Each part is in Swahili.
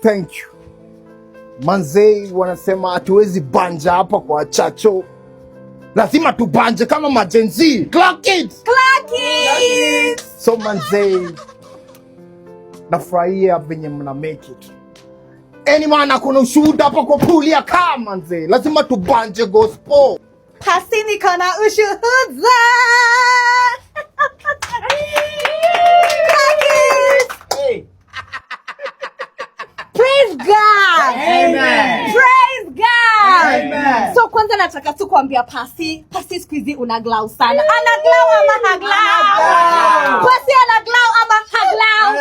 Thank you. Manzei wanasema hatuwezi banja hapa kwa chacho. Lazima tubanje kama majenzi. Clock it! Clock it! So manzei, nafurahia venye mna make it. Any man akona ushuhuda hapa kwa puli ya kaa manzei. Lazima tubanje gospel. Hasini kana ushuhuda. Clock it! Hey. Praise God! Amen! Praise God! Amen! So kwanza nataka tu kuambia Pasi siku hizi una glow sana. Ana glow ama haglow? Pasi ana glow ama haglow?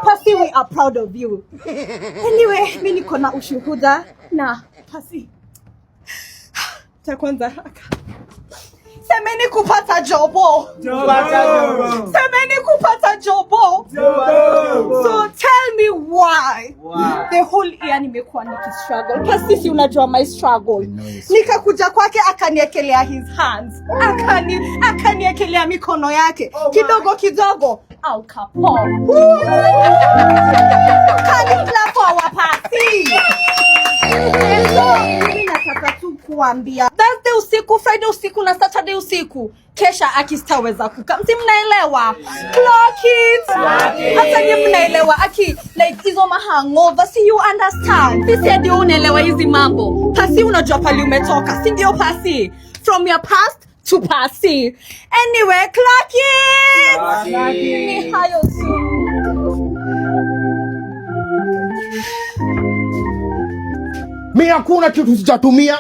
Pasi, we are proud of you. Anyway, mimi niko na ushuhuda na Pasi. Cha kwanza semeni kupata jobo. Semeni kupata jobo. So tell me why the whole year nimekuwa nikistruggle. Pasi, si unajua my struggle. Nikakuja kwake akaniekelea his hands. Akaniekelea mikono yake. Kidogo kidogo au kapo. Kanifla kwa Pasi. Mimi nataka tu kuambia Thursday usiku, Friday usiku na Saturday usiku kesha akistaweza kuka. Msi mnaelewa? Clock it! Hata nye mnaelewa like hizo mahangover, si you understand? Sisi hadi unaelewa hizi mambo. Pasi, unajua pali umetoka, si ndio Pasi? From your past to Pasi. Anyway, clock it! Ni hayo tu. Mimi hakuna kitu sijatumia.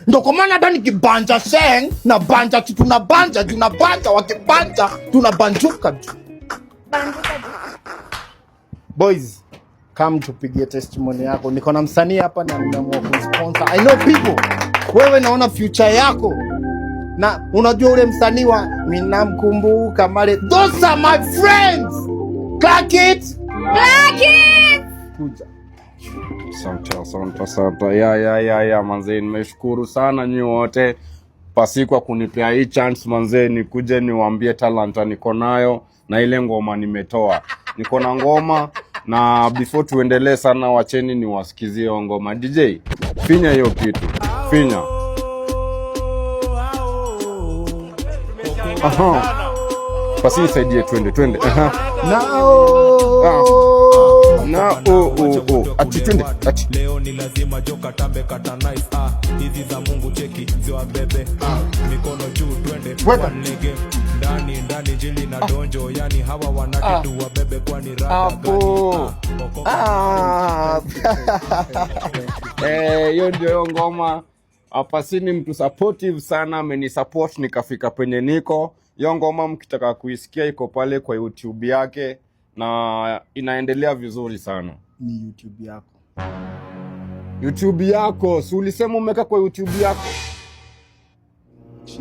Ndio kwa maana hata nikibanja seng na banja kitu na banja, tunabanja wakibanja tunabanjuka tu. Boys, come tupigie testimony yako. Niko na msanii hapa na nimeamua kusponsor. I know people. Wewe naona future yako. Na unajua ule msanii wa ninamkumbuka male. Those are my friends. Clock it. Clock it. Kuja. Asante. Ya manze, nimeshukuru sana nyi wote Pasi kwa kunipea hii chance manze, nikuje niwaambie talanta niko nayo na ile ngoma nimetoa. Niko na ngoma na before tuendelee sana wacheni niwasikizie ngoma. DJ, finya hiyo kitu. Finya. Aha. Pasi nisaidie twende. Aha. Ati twende. Leo ni lazima joka tambe kata nice. Hizi za Mungu cheki ziwa bebe. Mikono juu twende. Wanlege ndani jili na donjo. Yani hawa wanake tu wabebe kwa ni rada gani. Hiyo ndio ngoma. Pasi ni mtu supportive sana, amenisupport nikafika penye niko. Hiyo ngoma mkitaka kuisikia iko pale kwa YouTube yake na inaendelea vizuri sana. Ni YouTube yako. YouTube yako, si ulisema umeka kwa YouTube yako?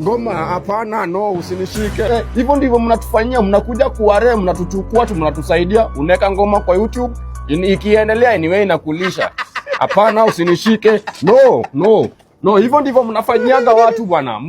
Ngoma hapana, no usinishike. Hivyo ndivyo mnatufanyia, mnakuja kuware, mnatuchukua tu, mnatusaidia, unaweka ngoma kwa YouTube, ikiendelea anyway inakulisha. Hapana, usinishike. No, hivyo ndivyo mnafanyiaga watu bwana.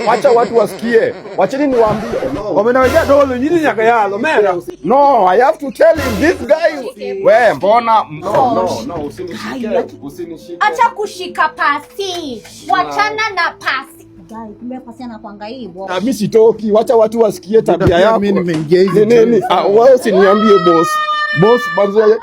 Wacha watu wasikie. Wacheni niwaambie. Wamenawajia dole nyinyi nyaka yalo mera. No, I have to tell him this guy. We mbona no, usinishike. Acha kushika Pasi. Wachana na Pasi. Guys, kumbe Pasi anakuanga hivyo. Mimi sitoki, wacha watu wasikie tabia yako. Mimi nimeingia hivi. Wewe usiniambie boss. Boss banzo